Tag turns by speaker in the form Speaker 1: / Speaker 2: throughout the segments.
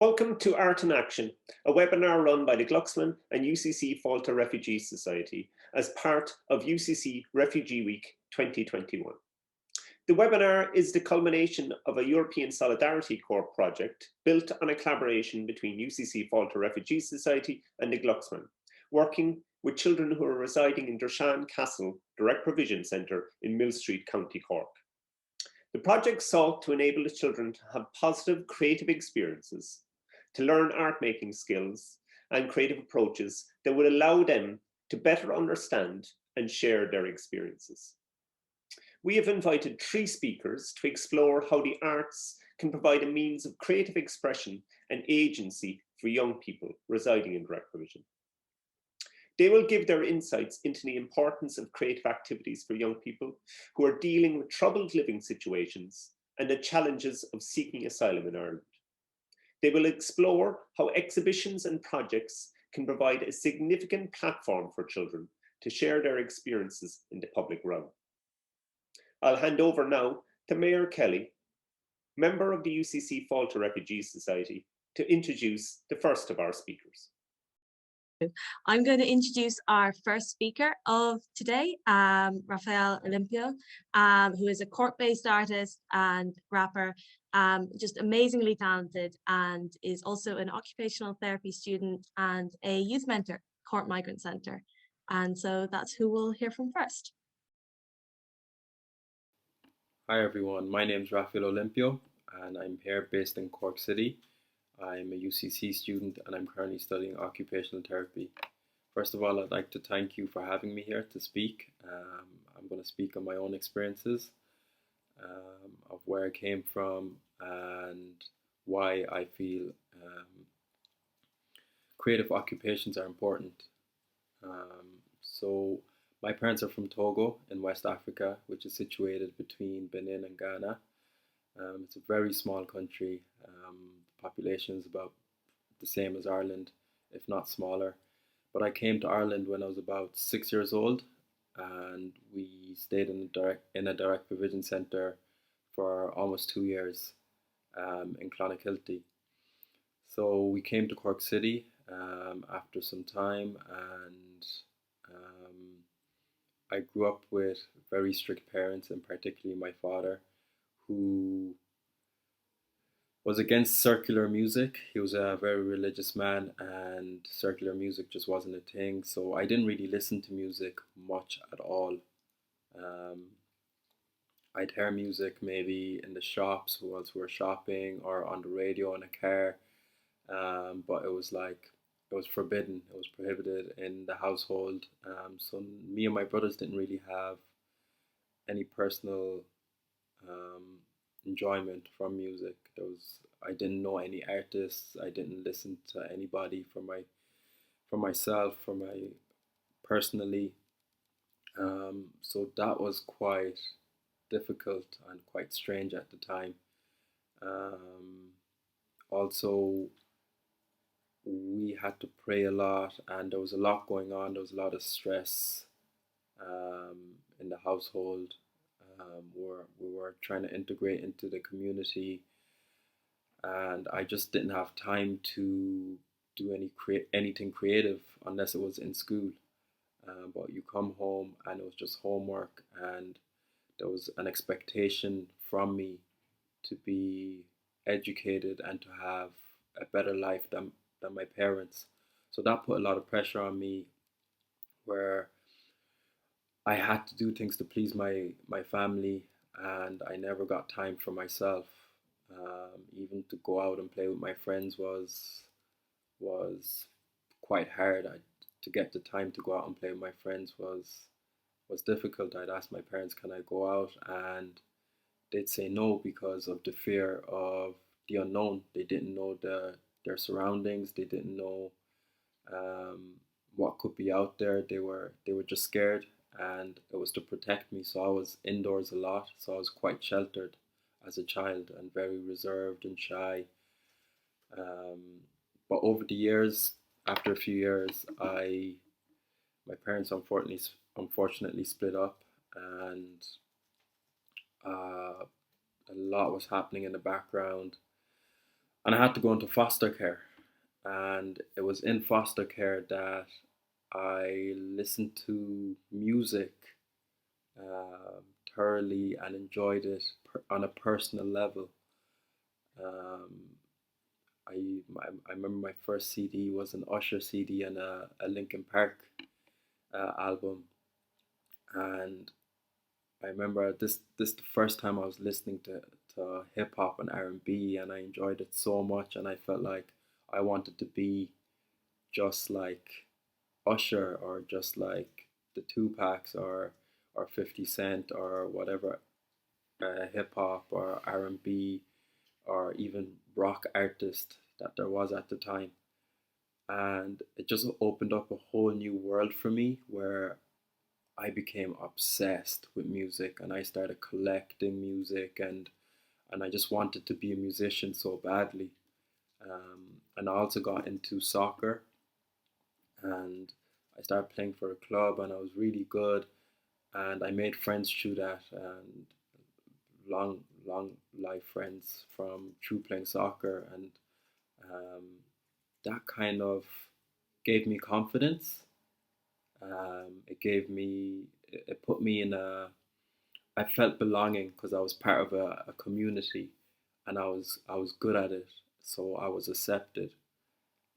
Speaker 1: Welcome to Art in Action, a webinar run by the Glucksman and UCC Fáilte Refugees Society as part of UCC Refugee Week 2021. The webinar is the culmination of a European Solidarity Corps project built on a collaboration between UCC Fáilte Refugees Society and the Glucksman, working with children who are residing in Drishane Castle Direct Provision Centre in Millstreet, County Cork. The project sought to enable the children to have positive creative experiences, to learn art making skills and creative approaches that would allow them to better understand and share their experiences. We have invited 3 speakers to explore how the arts can provide a means of creative expression and agency for young people residing in direct provision. They will give their insights into the importance of creative activities for young people who are dealing with troubled living situations and the challenges of seeking asylum in Ireland. They will explore how exhibitions and projects can provide a significant platform for children to share their experiences in the public realm. I'll hand over now to Mayor Kelly, member of the UCC Fáilte Refugees Society, to introduce the first of our speakers.
Speaker 2: I'm going to introduce our first speaker of today, Raphael Olympio, who is a Cork-based artist and rapper, just amazingly talented, and is also an occupational therapy student and a youth mentor, Cork Migrant Centre. And so that's who we'll hear from first.
Speaker 3: Hi everyone, my name is Raphael Olympio and I'm here based in Cork City. I'm a UCC student and I'm currently studying occupational therapy. First of all, I'd like to thank you for having me here to speak. I'm going to speak on my own experiences of where I came from and why I feel creative occupations are important. So my parents are from Togo in West Africa, which is situated between Benin and Ghana. It's a very small country. The population is about the same as Ireland, if not smaller. But I came to Ireland when I was about 6 years old, and we stayed in a direct provision centre for almost 2 years in Clonakilty. So we came to Cork City after some time, and I grew up with very strict parents, and particularly my father, who was against secular music. He was a very religious man and secular music just wasn't a thing. So I didn't really listen to music much at all. I'd hear music maybe in the shops whilst we were shopping or on the radio in a car. But it was forbidden, it was prohibited in the household. So me and my brothers didn't really have any personal enjoyment from music. I didn't know any artists. I didn't listen to anybody for myself, personally. So that was quite difficult and quite strange at the time. Also, we had to pray a lot, and there was a lot going on. There was a lot of stress in the household. We were trying to integrate into the community, and I just didn't have time to do anything creative unless it was in school. But you come home and it was just homework, and there was an expectation from me to be educated and to have a better life than my parents. So that put a lot of pressure on me, where I had to do things to please my family, and I never got time for myself. Even to go out and play with my friends was quite hard. To get the time to go out and play with my friends was difficult. I'd ask my parents, can I go out? And they'd say no because of the fear of the unknown. They didn't know their surroundings. They didn't know what could be out there. They were just scared, and it was to protect me. So I was indoors a lot. So I was quite sheltered as a child and very reserved and shy. But over the years, after a few years, my parents unfortunately split up, and a lot was happening in the background. and I had to go into foster care. And it was in foster care that I listened to music um, thoroughly and enjoyed it on a personal level. Um, I remember my first CD was an Usher CD and a Linkin Park album, and I remember this the first time I was listening to hip hop and R&B, and I enjoyed it so much, and I felt like I wanted to be just like Usher or just like the Tupacs or 50 Cent or whatever hip hop or R&B or even rock artist that there was at the time. And it just opened up a whole new world for me where I became obsessed with music and I started collecting music and I just wanted to be a musician so badly. And I also got into soccer and I started playing for a club and I was really good and I made friends through that and long life friends from through playing soccer and um, that kind of gave me confidence. It put me in a I felt belonging because I was part of a community and I was good at it, so I was accepted.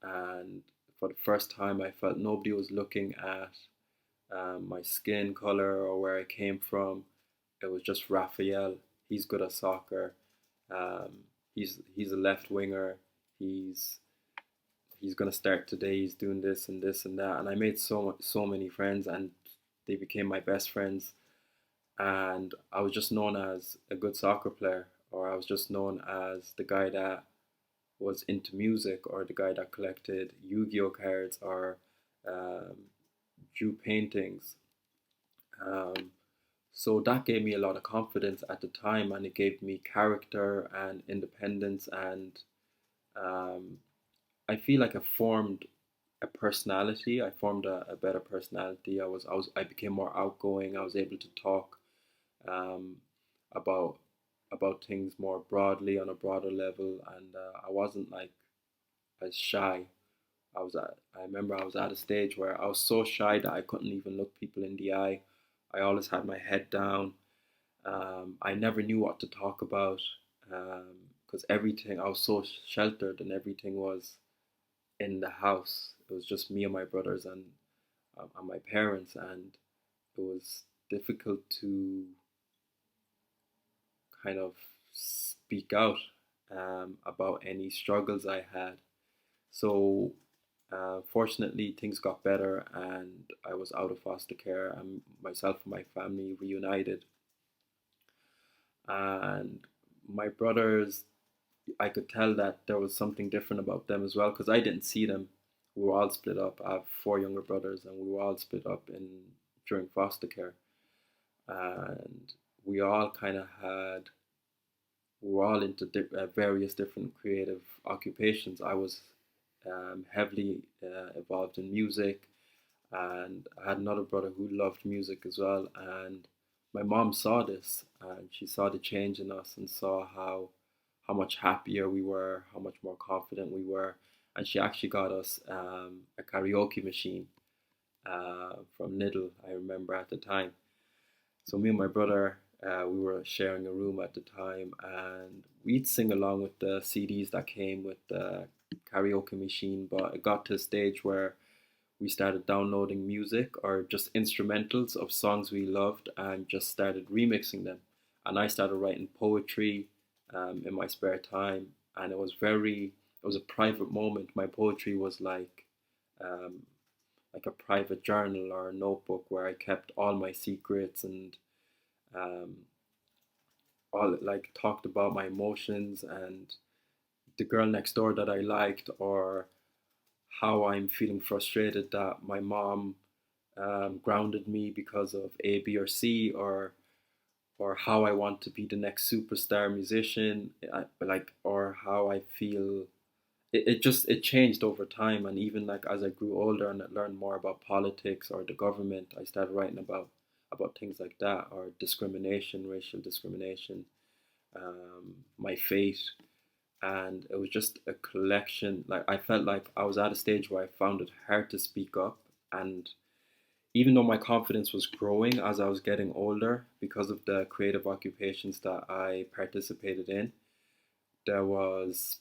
Speaker 3: And for the first time, I felt nobody was looking at my skin color or where I came from. It was just Raphael. He's good at soccer. Um, he's a left winger. He's he's gonna start today. He's doing this and this and that. And I made so many friends, and they became my best friends. And I was just known as a good soccer player, or I was just known as the guy that was into music, or the guy that collected Yu-Gi-Oh cards, or um, drew paintings. Um, so that gave me a lot of confidence at the time, and it gave me character and independence, and um, I feel like I formed a personality. I formed a better personality. I became more outgoing. I was able to talk um, about things more broadly on a broader level, and I wasn't like as shy. I remember I was at a stage where I was so shy that I couldn't even look people in the eye. I always had my head down. I never knew what to talk about because everything I was so sheltered and everything was in the house. It was just me and my brothers and my parents, and it was difficult to kind of speak out about any struggles I had. So, fortunately, things got better, and I was out of foster care, and myself and my family reunited. And my brothers, I could tell that there was something different about them as well because I didn't see them. We were all split up. I have four younger brothers, and we were all split up in during foster care, and we all kind of had we were all into various different creative occupations. I was heavily involved in music, and I had another brother who loved music as well. And my mom saw this, and she saw the change in us, and saw how much happier we were, how much more confident we were, and she actually got us a karaoke machine from Lidl. I remember at the time. So me and my brother, we were sharing a room at the time, and we'd sing along with the CDs that came with the karaoke machine. But it got to a stage where we started downloading music or just instrumentals of songs we loved and just started remixing them. And I started writing poetry in my spare time, and it was a private moment. My poetry was um, like a private journal or a notebook where I kept all my secrets and um, all like talked about my emotions and the girl next door that I liked, or how I'm feeling frustrated that my mom grounded me because of A, B, or C, or how I want to be the next superstar musician, or how I feel. It changed over time, and even like as I grew older and I learned more about politics or the government, I started writing about things like that, or discrimination, racial discrimination, my fate, and it was just a collection. Like, I felt like I was at a stage where I found it hard to speak up, and even though my confidence was growing as I was getting older because of the creative occupations that I participated in, there was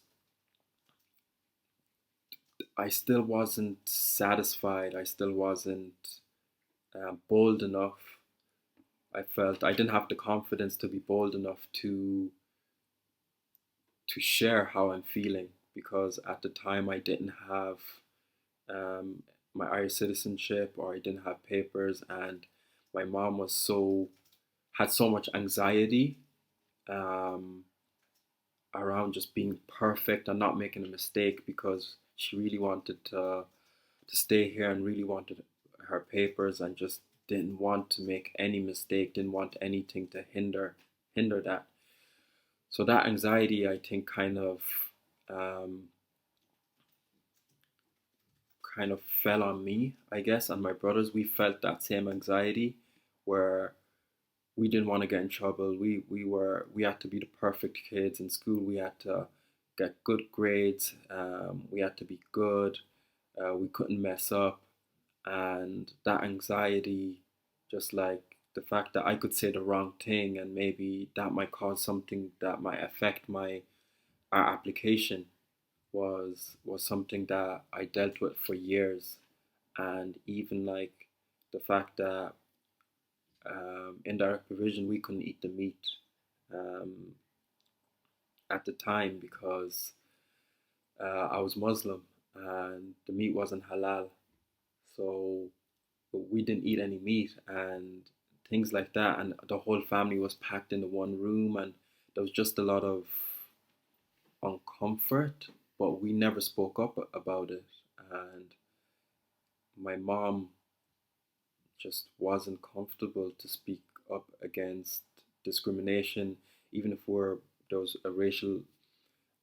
Speaker 3: I still wasn't satisfied. I still wasn't bold enough. I felt I didn't have the confidence to be bold enough to share how I'm feeling, because at the time I didn't have um, my Irish citizenship, or I didn't have papers, and my mom had so much anxiety um, around just being perfect and not making a mistake, because she really wanted to stay here and really wanted her papers, and just didn't want to make any mistake, didn't want anything to hinder that. So that anxiety, I think, um, kind of fell on me, I guess, and my brothers. We felt that same anxiety, where we didn't want to get in trouble. We had to be the perfect kids in school. We had to get good grades. We had to be good. We couldn't mess up, and that anxiety, just like the fact that I could say the wrong thing and maybe that might cause something that might affect our application, was something that I dealt with for years. And even like the fact that in direct provision we couldn't eat the meat um, at the time, because I was Muslim and the meat wasn't halal. So we didn't eat any meat and things like that. And the whole family was packed into one room, and there was just a lot of uncomfort, but we never spoke up about it. And my mom just wasn't comfortable to speak up against discrimination, even if there was a racial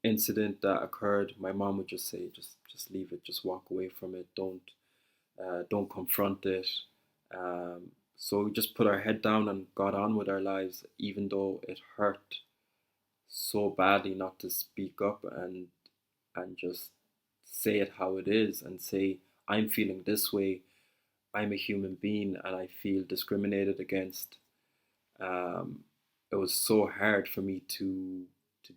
Speaker 3: incident that occurred. My mom would just say, just leave it, just walk away from it, don't confront it. So we just put our head down and got on with our lives, even though it hurt so badly not to speak up and just say it how it is, and say, I'm feeling this way. I'm a human being and I feel discriminated against. Um, it was so hard for me to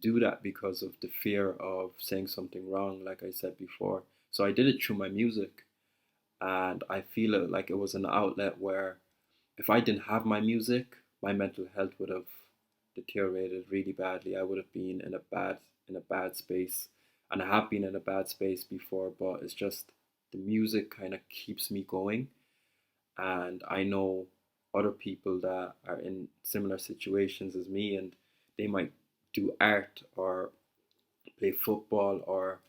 Speaker 3: do that because of the fear of saying something wrong, like I said before. So I did it through my music, and I feel it like it was an outlet where if I didn't have my music, my mental health would have deteriorated really badly. I would have been in a bad space, and I have been in a bad space before. But it's just the music kind of keeps me going, and I know other people that are in similar situations as me, and they might do art or play football, or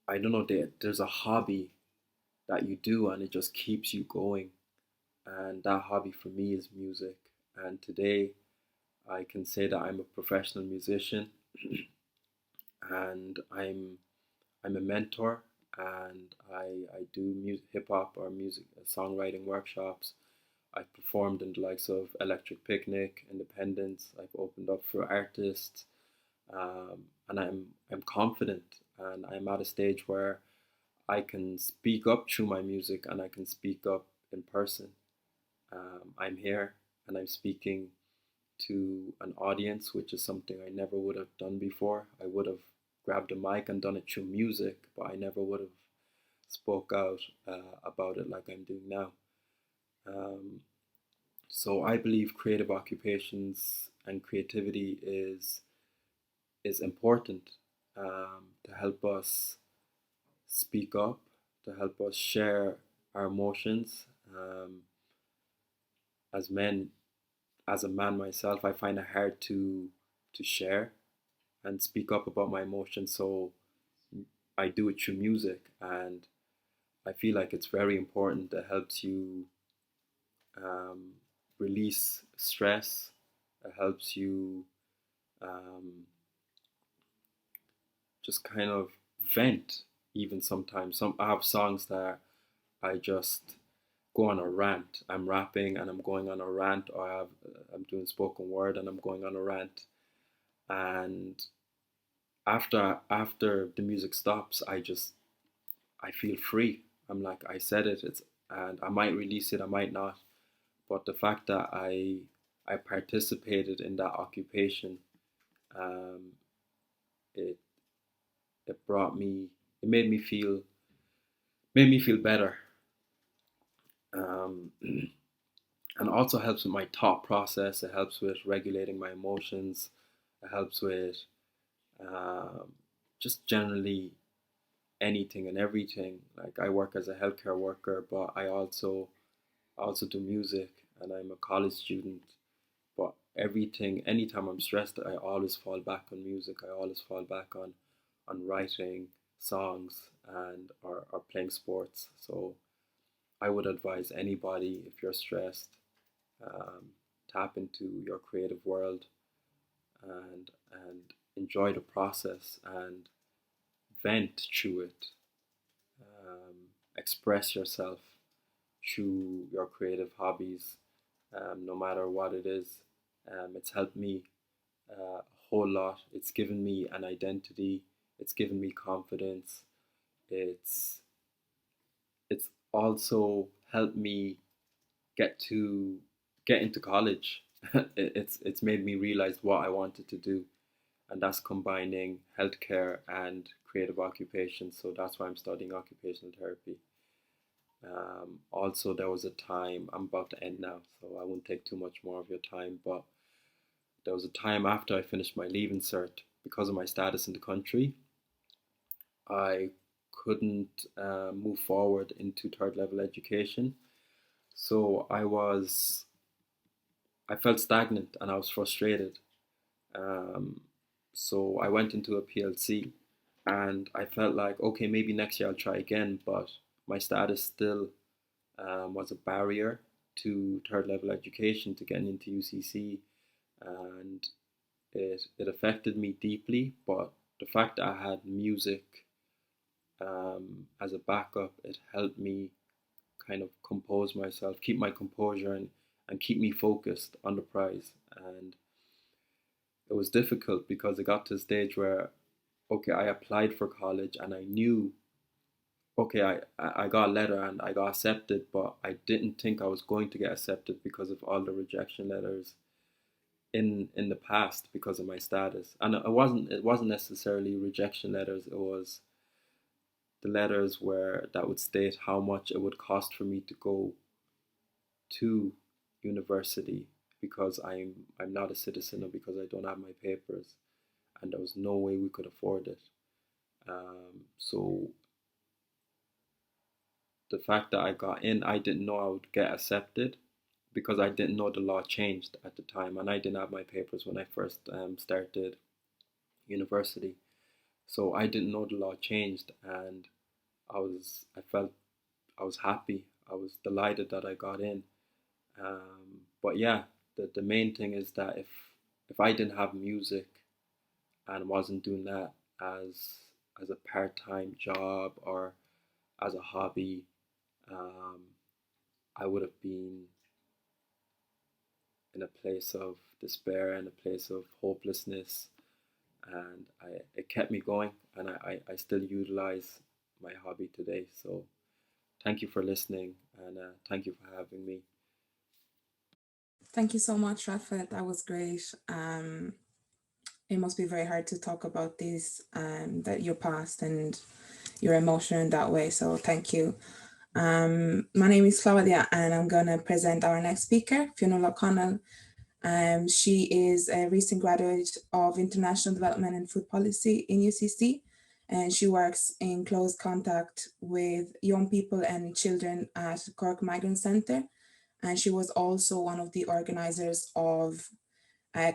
Speaker 3: I don't know. There's a hobby that you do, and it just keeps you going. And that hobby for me is music. And today I can say that I'm a professional musician, and I'm a mentor, and I do hip hop or music songwriting workshops. I've performed in the likes of Electric Picnic, Independence. I've opened up for artists, and I'm confident, and I'm at a stage where I can speak up through my music, and I can speak up in person. I'm here and I'm speaking to an audience, which is something I never would have done before. I would have grabbed a mic and done it through music, but I never would have spoke out about it like I'm doing now. Um, so I believe creative occupations and creativity is important to help us speak up, to help us share our emotions. As men, as a man myself, I find it hard to share and speak up about my emotions. So I do it through music, and I feel like it's very important. That helps you um, release stress. It helps you um, just kind of vent. Even sometimes, I have songs that I just go on a rant. I'm rapping and I'm going on a rant, or I'm doing spoken word and I'm going on a rant. And after the music stops, I feel free. I'm like, I said it, and I might release it, I might not. But the fact that I participated in that occupation, um, it it brought me, it made me feel better, um, and also helps with my thought process. It helps with regulating my emotions. It helps with um, just generally anything and everything. Like, I work as a healthcare worker, but I also do music, and I'm a college student. But everything, anytime I'm stressed, I always fall back on music. I always fall back on writing songs and or playing sports. So I would advise anybody, if you're stressed, um, tap into your creative world and enjoy the process and vent through it. Express yourself through your creative hobbies, no matter what it is. It's helped me a whole lot. It's given me an identity. It's given me confidence. It's it's also helped me get to get into college. It's made me realize what I wanted to do, and that's combining healthcare and creative occupations. So that's why I'm studying occupational therapy. Also, there was a time, I'm about to end now, so I won't take too much more of your time, but there was a time after I finished my leaving cert, because of my status in the country, I couldn't move forward into third level education. So I felt stagnant and I was frustrated. Um, so I went into a PLC and I felt like, okay, maybe next year I'll try again, but my status still was a barrier to third level education, to getting into UCC, and it affected me deeply. But the fact that I had music as a backup, it helped me kind of compose myself, keep my composure, and keep me focused on the prize. And it was difficult because it got to a stage where, okay, I applied for college and I knew, okay, I got a letter and I got accepted, but I didn't think I was going to get accepted because of all the rejection letters in the past because of my status. And it wasn't necessarily rejection letters, it was the letters where that would state how much it would cost for me to go to university because I'm not a citizen, or because I don't have my papers, and there was no way we could afford it. So the fact that I got in, I didn't know I would get accepted because I didn't know the law changed at the time, and I didn't have my papers when I first started university. So I didn't know the law changed, and I felt I was happy. I was delighted that I got in. But yeah, the main thing is that if I didn't have music and wasn't doing that as a part-time job or as a hobby, um, I would have been in a place of despair and a place of hopelessness. And it kept me going, and I still utilize my hobby today. So thank you for listening, and thank you for having me.
Speaker 4: Thank you so much, Raphael. That was great. It must be very hard to talk about this, that your past and your emotion in that way. So thank you. My name is Claudia, and I'm going to present our next speaker, Fionnuala O'Connell. She is a recent graduate of International Development and Food Policy in UCC, and she works in close contact with young people and children at Cork Migrant Centre. And she was also one of the organisers of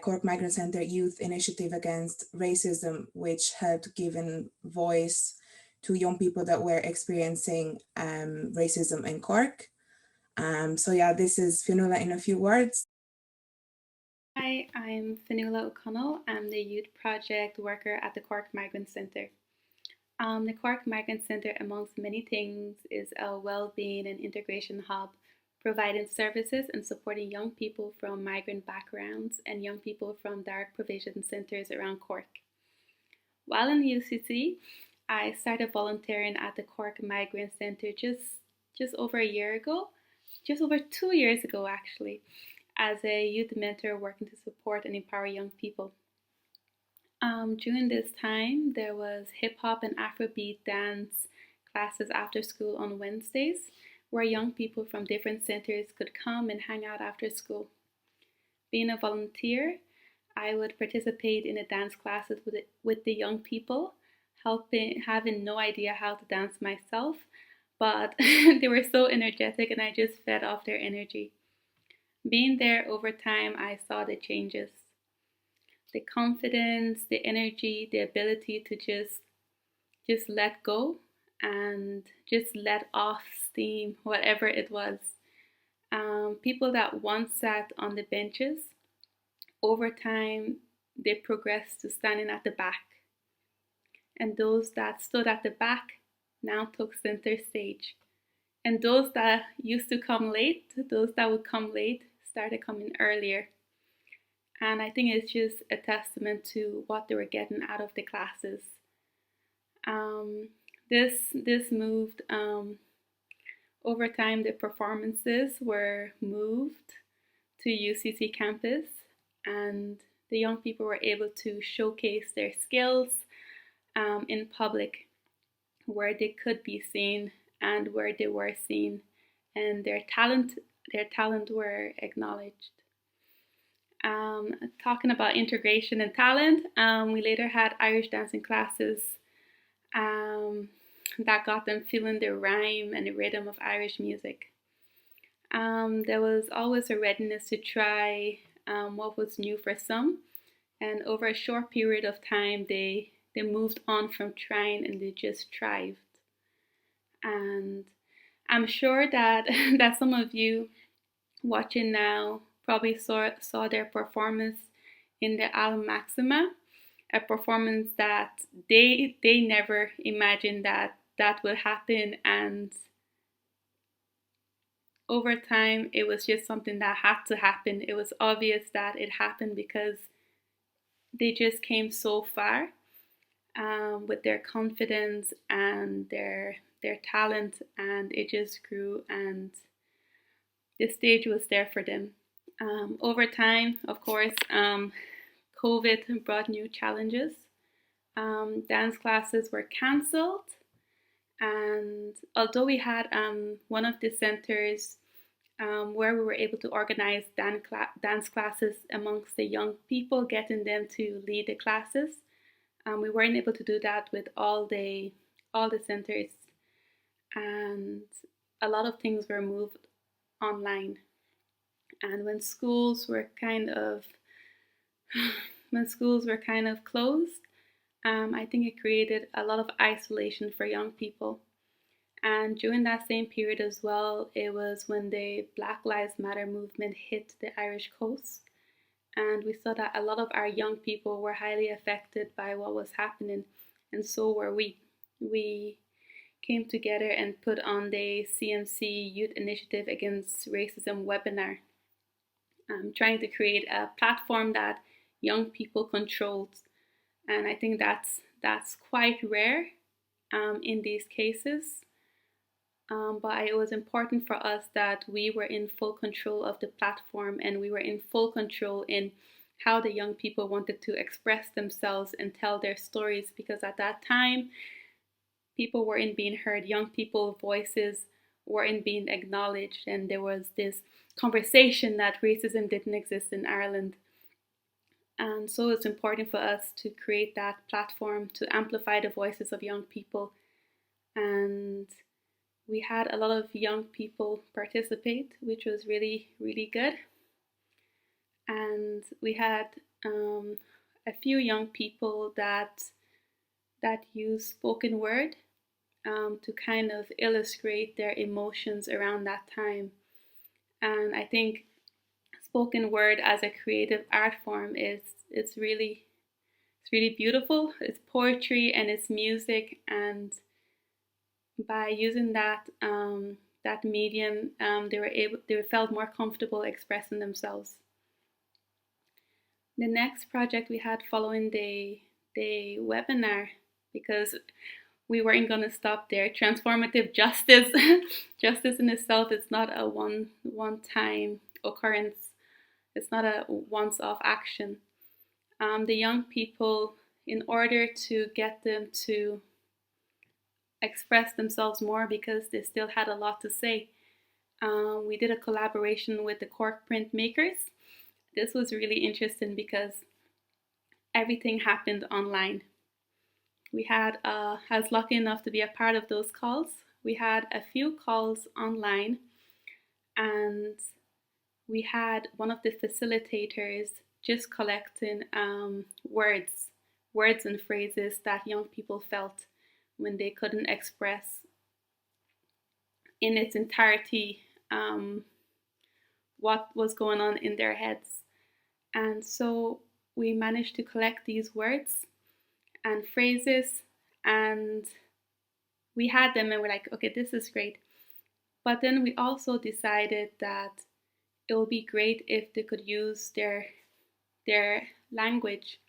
Speaker 4: Cork Migrant Centre Youth Initiative Against Racism, which helped give a voice to young people that were experiencing racism in Cork. So yeah, this is Fionnuala in a few words.
Speaker 5: Hi, I'm Fionnuala O'Connell. I'm the Youth Project Worker at the Cork Migrant Centre. The Cork Migrant Centre, amongst many things, is a well-being and integration hub providing services and supporting young people from migrant backgrounds and young people from dark provision centres around Cork. While in the UCC, I started volunteering at the Cork Migrant Centre just over a year ago, just over 2 years ago actually, as a youth mentor working to support and empower young people. During this time, there was hip hop and Afrobeat dance classes after school on Wednesdays, where young people from different centres could come and hang out after school. Being a volunteer, I would participate in the dance classes with the young people, having no idea how to dance myself, but they were so energetic and I just fed off their energy. Being there over time, I saw the changes. The confidence, the energy, the ability to just let go and just let off steam, whatever it was. People that once sat on the benches, over time, they progressed to standing at the back. And those that stood at the back now took center stage. And those that used to come late, those that would come late, started coming earlier. And I think it's just a testament to what they were getting out of the classes. This moved over time. The performances were moved to UCC campus, and the young people were able to showcase their skills in public, where they could be seen and where they were seen, and their talent were acknowledged. Talking about integration and talent, we later had Irish dancing classes that got them feeling the rhyme and the rhythm of Irish music. There was always a readiness to try what was new for some, and over a short period of time, they moved on from trying and they just thrived. And I'm sure that that some of you watching now probably saw their performance in the Al Maxima, a performance that they never imagined that would happen, and over time it was just something that had to happen. It was obvious that it happened because they just came so far with their confidence and their talent, and it just grew, and the stage was there for them. Over time, of course, COVID brought new challenges. Dance classes were cancelled, and although we had one of the centers where we were able to organize dance classes amongst the young people, getting them to lead the classes, we weren't able to do that with all the centers, and a lot of things were moved online. And when schools were kind of closed, I think it created a lot of isolation for young people. And during that same period as well, it was when the Black Lives Matter movement hit the Irish coast. And we saw that a lot of our young people were highly affected by what was happening. And so were we. We came together and put on the CMC Youth Initiative Against Racism webinar, trying to create a platform that young people controlled. And I think that's quite rare in these cases. But it was important for us that we were in full control of the platform, and we were in full control in how the young people wanted to express themselves and tell their stories, because at that time, people weren't being heard. Young people's voices weren't being acknowledged, and there was this conversation that racism didn't exist in Ireland. And so it's important for us to create that platform to amplify the voices of young people. And we had a lot of young people participate, which was really, really good. And we had a few young people that used spoken word to kind of illustrate their emotions around that time. And I think spoken word as a creative art form it's really beautiful. It's poetry and it's music, and by using that that medium, they felt more comfortable expressing themselves. The next project we had following the webinar, because we weren't going to stop there. Transformative justice, justice in itself is not a one-time occurrence. It's not a once-off action. The young people, in order to get them to express themselves more, because they still had a lot to say, we did a collaboration with the Cork printmakers. This was really interesting because everything happened online. We had, I was lucky enough to be a part of those calls. We had a few calls online, and we had one of the facilitators just collecting words and phrases that young people felt when they couldn't express in its entirety what was going on in their heads. And so we managed to collect these words and phrases, and we had them, and we're like, okay, this is great. But then we also decided that it would be great if they could use their language,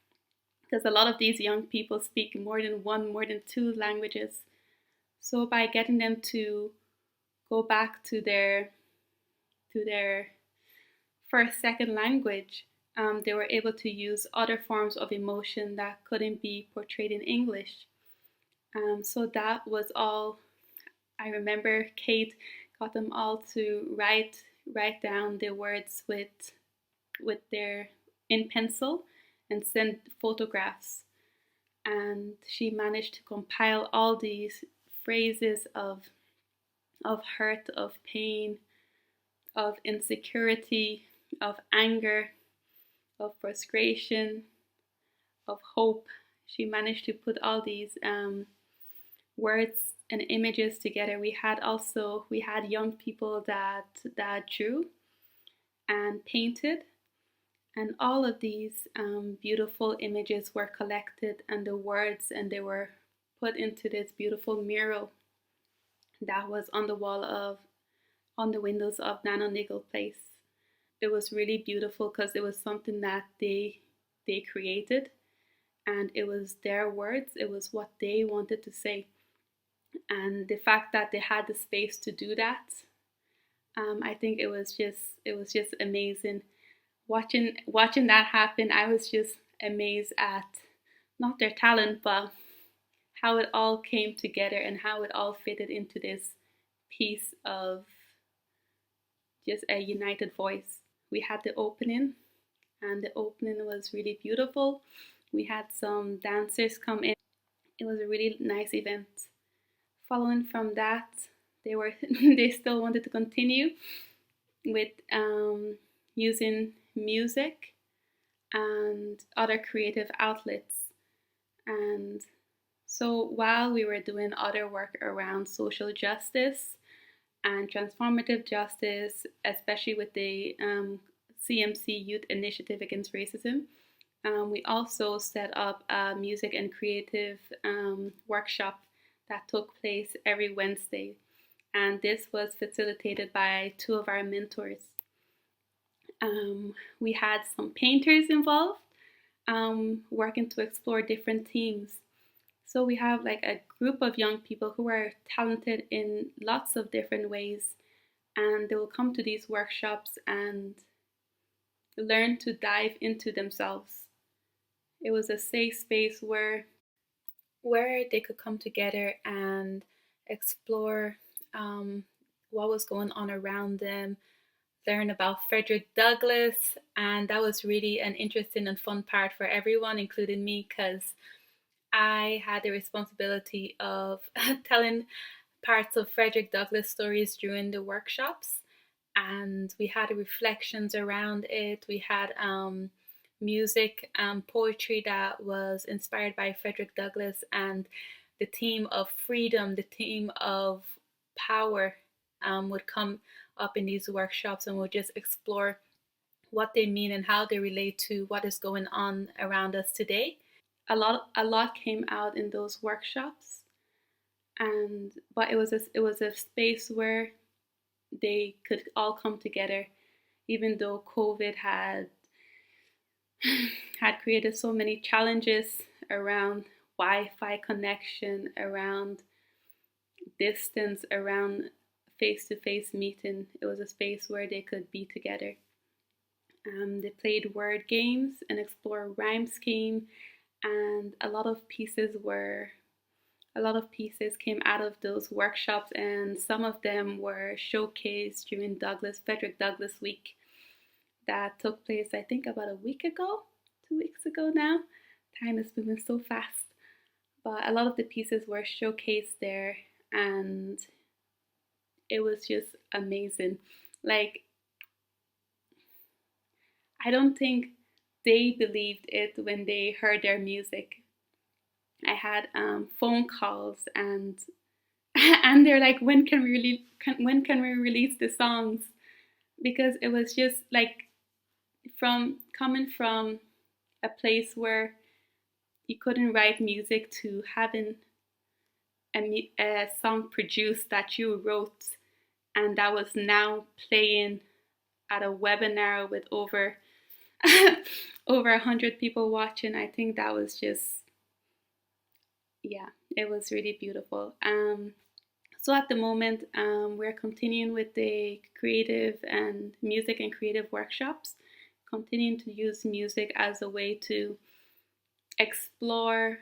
Speaker 5: because a lot of these young people speak more than one, more than two languages. So by getting them to go back to their first, second language, they were able to use other forms of emotion that couldn't be portrayed in English. So that was all. I remember Kate got them all to write down the words with their in pencil and send photographs. And she managed to compile all these phrases of hurt, of pain, of insecurity, of anger, of frustration, of hope. She managed to put all these words and images together. We had young people that drew and painted, and all of these beautiful images were collected, and the words, and they were put into this beautiful mural that was on the windows of Nanoniggle Place. It was really beautiful because it was something that they created, and it was their words, it was what they wanted to say. And the fact that they had the space to do that, I think it was just amazing. Watching that happen, I was just amazed at not their talent, but how it all came together and how it all fitted into this piece of just a united voice. We had the opening, and the opening was really beautiful. We had some dancers come in. It was a really nice event. Following from that, they still wanted to continue with using music and other creative outlets. And so while we were doing other work around social justice and transformative justice, especially with the CMC Youth Initiative Against Racism, we also set up a music and creative workshop that took place every Wednesday. And this was facilitated by two of our mentors. We had some painters involved, working to explore different themes. So we have like a group of young people who are talented in lots of different ways, and they will come to these workshops and learn to dive into themselves. It was a safe space where they could come together and explore what was going on around them, learn about Frederick Douglass, and that was really an interesting and fun part for everyone, including me, because I had the responsibility of telling parts of Frederick Douglass stories during the workshops, and we had reflections around it. We had music and poetry that was inspired by Frederick Douglass, and the theme of freedom, the theme of power would come up in these workshops, and we'll just explore what they mean and how they relate to what is going on around us today. A lot came out in those workshops, but it was a space where they could all come together, even though COVID had created so many challenges around Wi-Fi connection, around distance, around face-to-face meeting. It was a space where they could be together. They played word games and explored rhyme scheme, and a lot of pieces came out of those workshops, and some of them were showcased during Frederick Douglass Week that took place, I think, about a week ago, 2 weeks ago now. Time is moving so fast. But a lot of the pieces were showcased there, and it was just amazing. Like, I don't think they believed it when they heard their music. I had phone calls, and they're like, when can we release the songs? Because it was just like coming from a place where you couldn't write music to having a song produced that you wrote, and that was now playing at a webinar with over 100 people watching. I think that was just, yeah, it was really beautiful. So at the moment, we're continuing with the creative and music and creative workshops, continuing to use music as a way to explore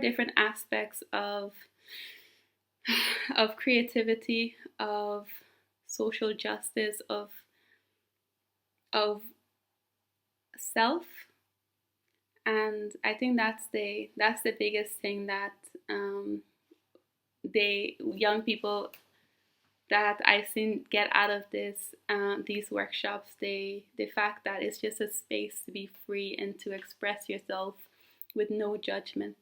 Speaker 5: different aspects of creativity, of social justice, of self. And I think that's the biggest thing that young people that I've seen get out of these workshops, the fact that it's just a space to be free and to express yourself with no judgment.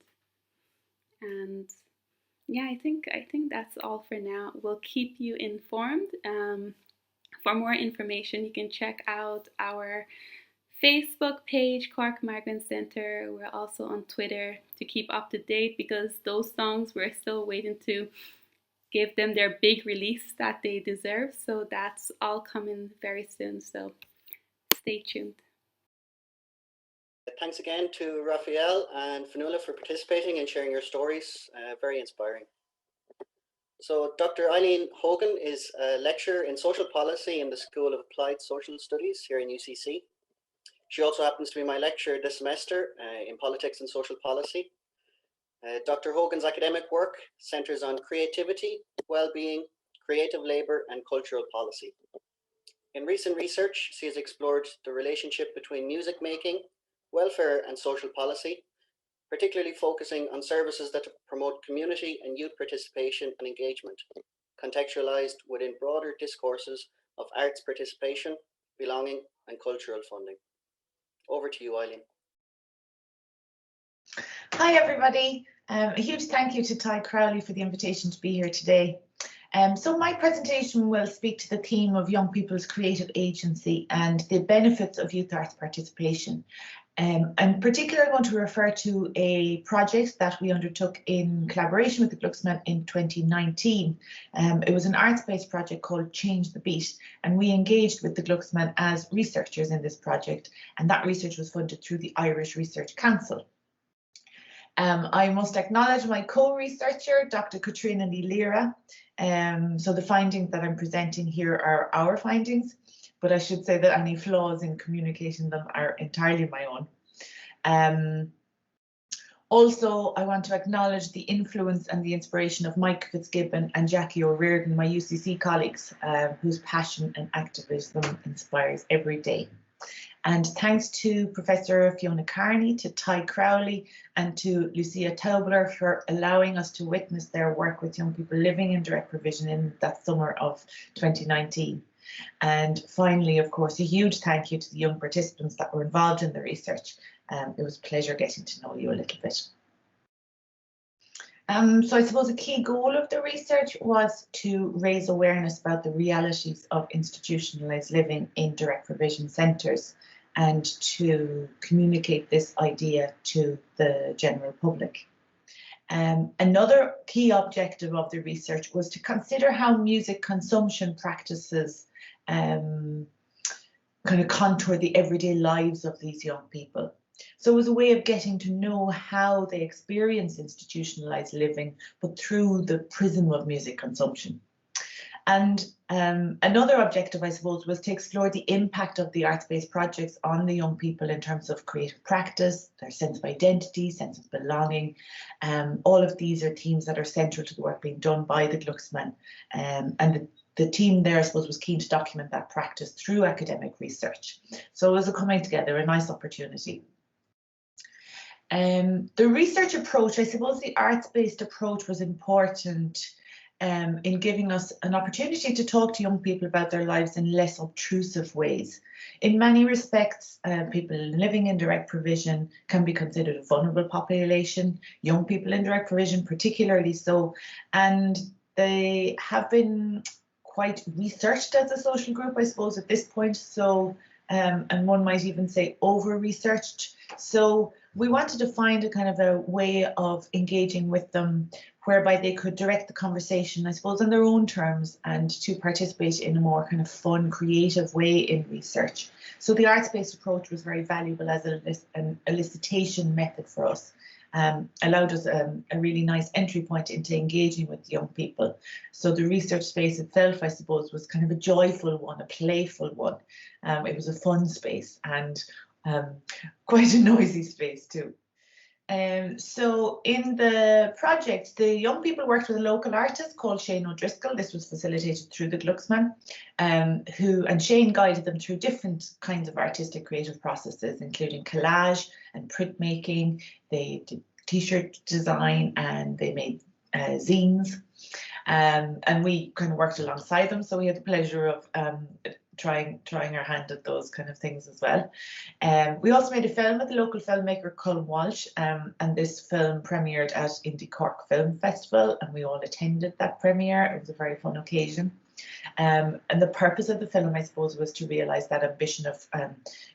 Speaker 5: And yeah, I think that's all for now. We'll keep you informed. For more information, you can check out our Facebook page, Cork Migrant Centre. We're also on Twitter to keep up to date, because those songs, we're still waiting to give them their big release that they deserve. So that's all coming very soon. So stay tuned.
Speaker 6: Thanks again to Raphael and Fionnuala for participating and sharing your stories. Very inspiring. So Dr. Eileen Hogan is a lecturer in social policy in the School of Applied Social Studies here in UCC. She also happens to be my lecturer this semester in politics and social policy. Dr. Hogan's academic work centres on creativity, well-being, creative labour and cultural policy. In recent research, she has explored the relationship between music making, welfare and social policy, particularly focusing on services that promote community and youth participation and engagement, contextualised within broader discourses of arts participation, belonging and cultural funding. Over to you, Eileen.
Speaker 7: Hi everybody, a huge thank you to Ty Crowley for the invitation to be here today. So my presentation will speak to the theme of young people's creative agency and the benefits of youth arts participation. I'm particularly going to refer to a project that we undertook in collaboration with the Glucksman in 2019. It was an arts-based project called Change the Beat, and we engaged with the Glucksman as researchers in this project, and that research was funded through the Irish Research Council. I must acknowledge my co-researcher, Dr. Katrina Lira. So the findings that I'm presenting here are our findings, but I should say that any flaws in communicating them are entirely my own. Also, I want to acknowledge the influence and the inspiration of Mike Fitzgibbon and Jackie O'Riordan, my UCC colleagues, whose passion and activism inspires every day. And thanks to Professor Fiona Carney, to Ty Crowley and to Lucia Taubler for allowing us to witness their work with young people living in direct provision in that summer of 2019. And finally, of course, a huge thank you to the young participants that were involved in the research. It was a pleasure getting to know you a little bit. So I suppose a key goal of the research was to raise awareness about the realities of institutionalised living in direct provision centres and to communicate this idea to the general public. Another key objective of the research was to consider how music consumption practices kind of contour the everyday lives of these young people. So it was a way of getting to know how they experience institutionalized living, but through the prism of music consumption. And another objective, I suppose, was to explore the impact of the arts-based projects on the young people in terms of creative practice, their sense of identity, sense of belonging. All of these are themes that are central to the work being done by the Glucksman. And the team there, I suppose, was keen to document that practice through academic research. So it was a coming together, a nice opportunity. The research approach, I suppose the arts-based approach was important in giving us an opportunity to talk to young people about their lives in less obtrusive ways. In many respects, people living in direct provision can be considered a vulnerable population, young people in direct provision particularly so, and they have been quite researched as a social group, I suppose, at this point, so and one might even say over-researched. So we wanted to find a kind of a way of engaging with them whereby they could direct the conversation, I suppose, on their own terms and to participate in a more kind of fun, creative way in research. So the arts-based approach was very valuable as an elicitation method for us. Allowed us a really nice entry point into engaging with young people. So the research space itself, I suppose, was kind of a joyful one, a playful one. It was a fun space and quite a noisy space too. So in the project, the young people worked with a local artist called Shane O'Driscoll. This was facilitated through the Glucksman, and Shane guided them through different kinds of artistic creative processes, including collage and printmaking. They did t-shirt design and they made zines, and we kind of worked alongside them. So we had the pleasure of trying our hand at those kind of things as well. We also made a film with the local filmmaker Colm Walsh, and this film premiered at Indie Cork Film Festival, and we all attended that premiere. It was a very fun occasion. And the purpose of the film, I suppose, was to realise that ambition of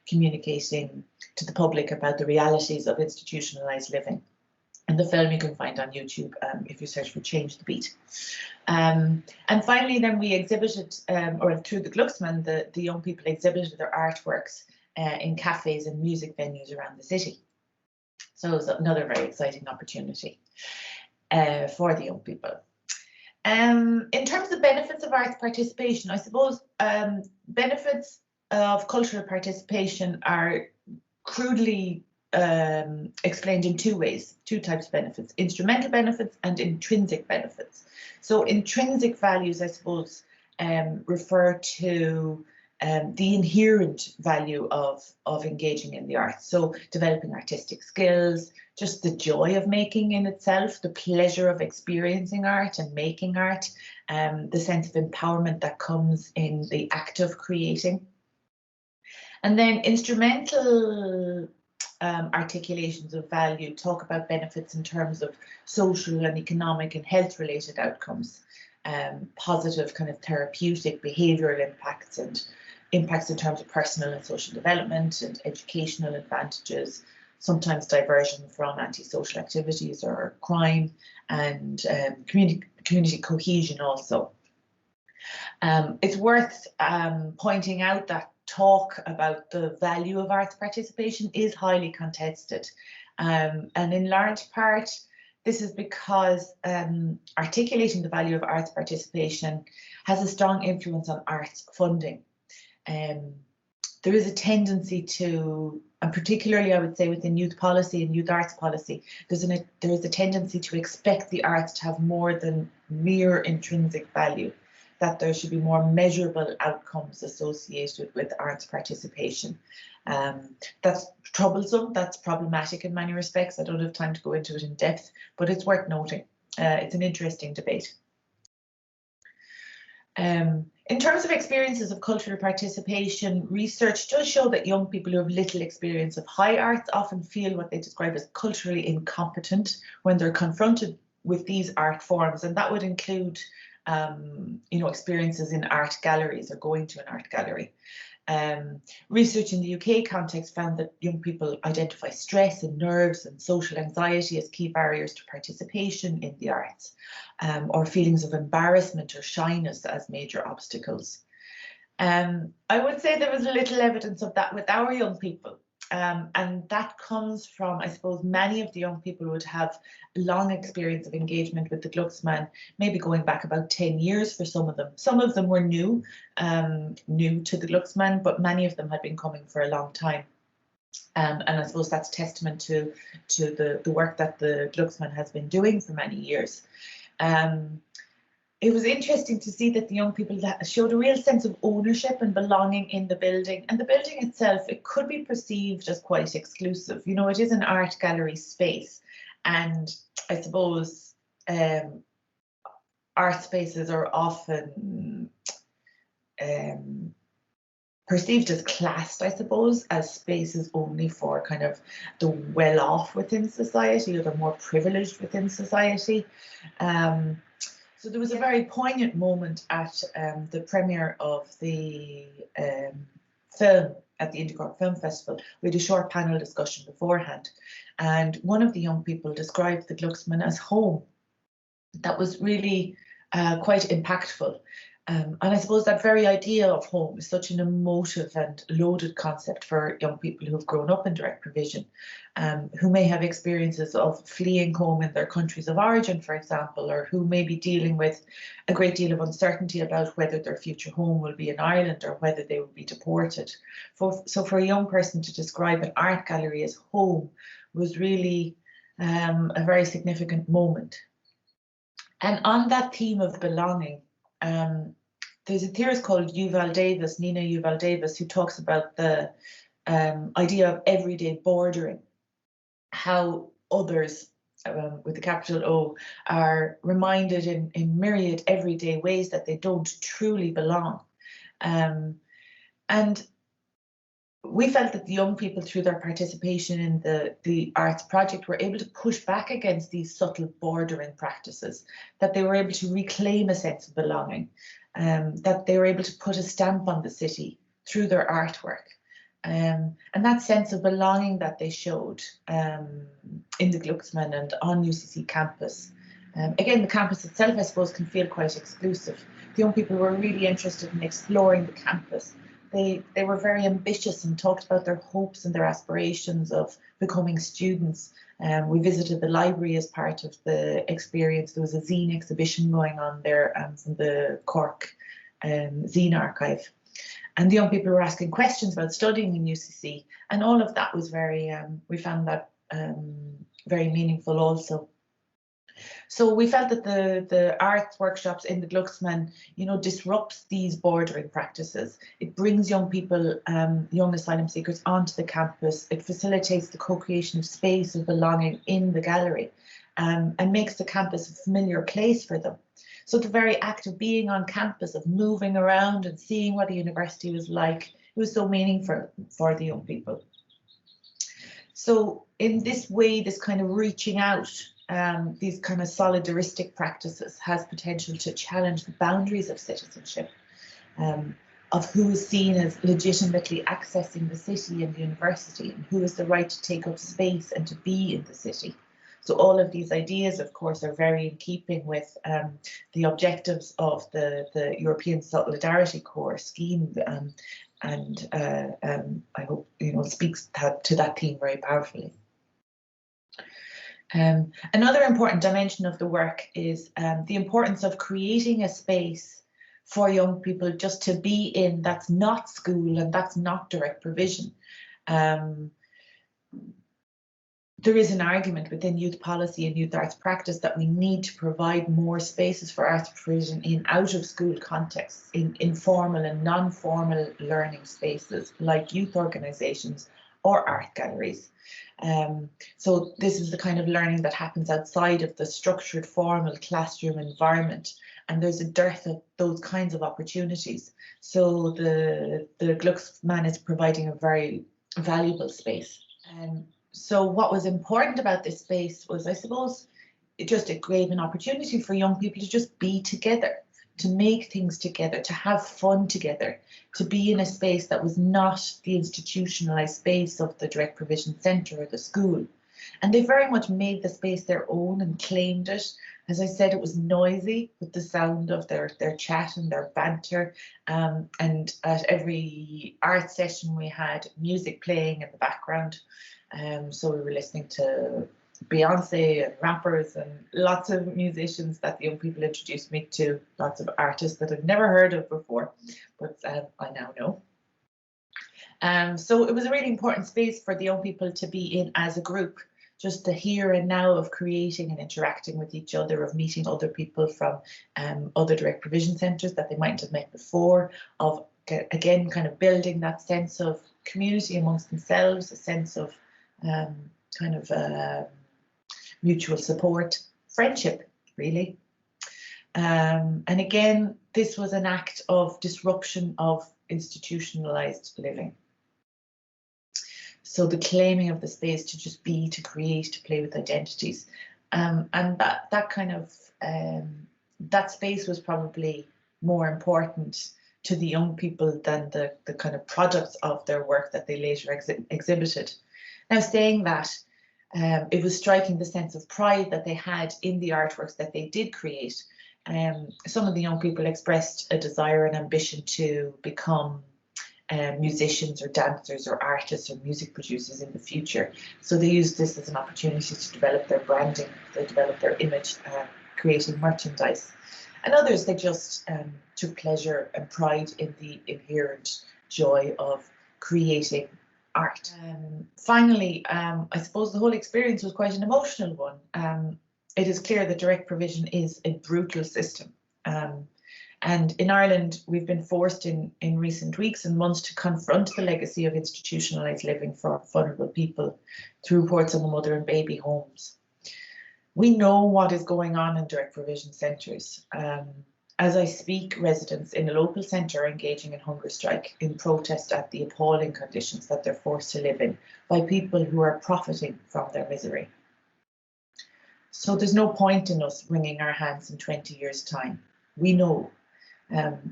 Speaker 7: communicating to the public about the realities of institutionalised living. And the film you can find on YouTube if you search for Change the Beat. And finally, then we exhibited, or through the Glucksman, the young people exhibited their artworks in cafes and music venues around the city. So it was another very exciting opportunity for the young people. In terms of benefits of arts participation, I suppose benefits of cultural participation are crudely explained in two ways, two types of benefits: instrumental benefits and intrinsic benefits. So intrinsic values, I suppose, refer to the inherent value of engaging in the arts. So developing artistic skills, just the joy of making in itself, the pleasure of experiencing art and making art, the sense of empowerment that comes in the act of creating. And then instrumental articulations of value talk about benefits in terms of social and economic and health related outcomes, positive kind of therapeutic behavioural impacts and impacts in terms of personal and social development and educational advantages, sometimes diversion from antisocial activities or crime, and community cohesion also. It's worth pointing out that talk about the value of arts participation is highly contested, and in large part this is because articulating the value of arts participation has a strong influence on arts funding. There is a tendency to, and particularly I would say within youth policy and youth arts policy, there is a tendency to expect the arts to have more than mere intrinsic value, that there should be more measurable outcomes associated with arts participation. That's troublesome, that's problematic in many respects. I don't have time to go into it in depth, but it's worth noting. It's an interesting debate. In terms of experiences of cultural participation, research does show that young people who have little experience of high arts often feel what they describe as culturally incompetent when they're confronted with these art forms, and that would include experiences in art galleries or going to an art gallery. Research in the UK context found that young people identify stress and nerves and social anxiety as key barriers to participation in the arts, or feelings of embarrassment or shyness as major obstacles. I would say there was little evidence of that with our young people. And that comes from, I suppose, many of the young people would have long experience of engagement with the Glucksman, maybe going back about 10 years for some of them. Some of them were new to the Glucksman, but many of them had been coming for a long time. And I suppose that's testament to the work that the Glucksman has been doing for many years. It was interesting to see that the young people showed a real sense of ownership and belonging in the building. And the building itself, it could be perceived as quite exclusive. You know, it is an art gallery space. And I suppose art spaces are often perceived as classed, I suppose, as spaces only for kind of the well-off within society or the more privileged within society. So there was a very poignant moment at the premiere of the film at the Indie Cork Film Festival. We had a short panel discussion beforehand, and one of the young people described the Glucksman as home. That was really quite impactful. And I suppose that very idea of home is such an emotive and loaded concept for young people who have grown up in direct provision, who may have experiences of fleeing home in their countries of origin, for example, or who may be dealing with a great deal of uncertainty about whether their future home will be in Ireland or whether they will be deported. So for a young person to describe an art gallery as home was really a very significant moment. And on that theme of belonging, there's a theorist called Nina Yuval Davis, who talks about the idea of everyday bordering, how others, with the capital O, are reminded in myriad everyday ways that they don't truly belong. And we felt that the young people, through their participation in the arts project, were able to push back against these subtle bordering practices, that they were able to reclaim a sense of belonging, that they were able to put a stamp on the city through their artwork. And that sense of belonging that they showed in the Glucksman and on UCC campus. Again, the campus itself, I suppose, can feel quite exclusive. The young people were really interested in exploring the campus. They were very ambitious and talked about their hopes and their aspirations of becoming students. We visited the library as part of the experience. There was a zine exhibition going on there from the Cork zine archive. And the young people were asking questions about studying in UCC, and all of that was very, we found that very meaningful also. So we felt that the arts workshops in the Glucksman, you know, disrupts these bordering practices. It brings young people, young asylum seekers onto the campus. It facilitates the co-creation of space of belonging in the gallery, and makes the campus a familiar place for them. So the very act of being on campus, of moving around and seeing what a university was like, it was so meaningful for the young people. So in this way, this kind of reaching out, these kind of solidaristic practices has potential to challenge the boundaries of citizenship, of who is seen as legitimately accessing the city and the university, and who has the right to take up space and to be in the city. So all of these ideas, of course, are very in keeping with the objectives of the European Solidarity Corps scheme, and I hope, you know, speaks to that theme very powerfully. Another important dimension of the work is the importance of creating a space for young people just to be in that's not school and that's not direct provision. There is an argument within youth policy and youth arts practice that we need to provide more spaces for arts provision in out of school contexts, in informal and non-formal learning spaces like youth organisations or art galleries. So this is the kind of learning that happens outside of the structured formal classroom environment, and there's a dearth of those kinds of opportunities. So the Glucksman is providing a very valuable space. So what was important about this space was, I suppose, it gave an opportunity for young people to just be together, to make things together, to have fun together, to be in a space that was not the institutionalized space of the direct provision centre or the school. And they very much made the space their own and claimed it. As I said, it was noisy with the sound of their chat and their banter. And at every art session, we had music playing in the background. So we were listening to Beyonce and rappers and lots of musicians that the young people introduced me to, lots of artists that I've never heard of before, but I now know. So it was a really important space for the young people to be in as a group, just the here and now of creating and interacting with each other, of meeting other people from other direct provision centres that they mightn't have met before, of again kind of building that sense of community amongst themselves, a sense of mutual support, friendship, really. And again, this was an act of disruption of institutionalized living. So the claiming of the space to just be, to create, to play with identities. And that space was probably more important to the young people than the kind of products of their work that they later exhibited. Now, saying that, it was striking the sense of pride that they had in the artworks that they did create. Some of the young people expressed a desire and ambition to become musicians or dancers or artists or music producers in the future. So they used this as an opportunity to develop their branding, they developed their image, creating merchandise. And others, they just took pleasure and pride in the inherent joy of creating art. Finally, I suppose the whole experience was quite an emotional one. It is clear that direct provision is a brutal system. And in Ireland, we've been forced in recent weeks and months to confront the legacy of institutionalised living for vulnerable people through reports on the mother and baby homes. We know what is going on in direct provision centres. As I speak, residents in a local centre are engaging in hunger strike in protest at the appalling conditions that they're forced to live in by people who are profiting from their misery. So there's no point in us wringing our hands in 20 years' time. We know.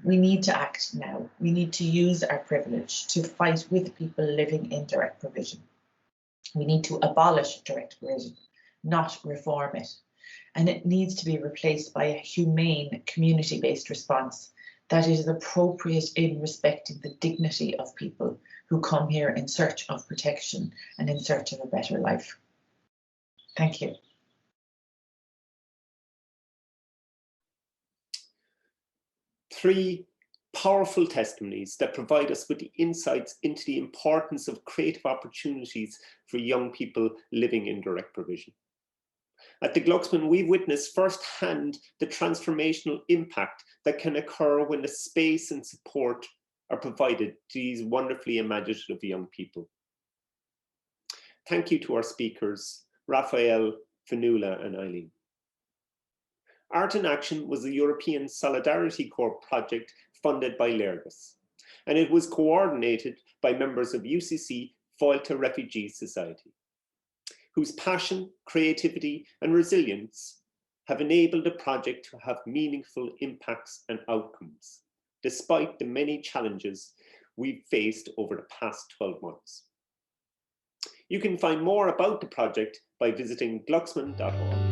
Speaker 7: We need to act now. We need to use our privilege to fight with people living in direct provision. We need to abolish direct provision, not reform it. And it needs to be replaced by a humane, community-based response that is appropriate in respecting the dignity of people who come here in search of protection and in search of a better life. Thank you.
Speaker 1: Three powerful testimonies that provide us with the insights into the importance of creative opportunities for young people living in direct provision. At the Glucksman, we've witnessed firsthand the transformational impact that can occur when the space and support are provided to these wonderfully imaginative young people. Thank you to our speakers, Raphael, Fionnuala and Eileen. Art in Action was a European Solidarity Corps project funded by Lergus, and it was coordinated by members of UCC Fáilte Refugees Society, whose passion, creativity and resilience have enabled the project to have meaningful impacts and outcomes, despite the many challenges we've faced over the past 12 months. You can find more about the project by visiting glucksman.org.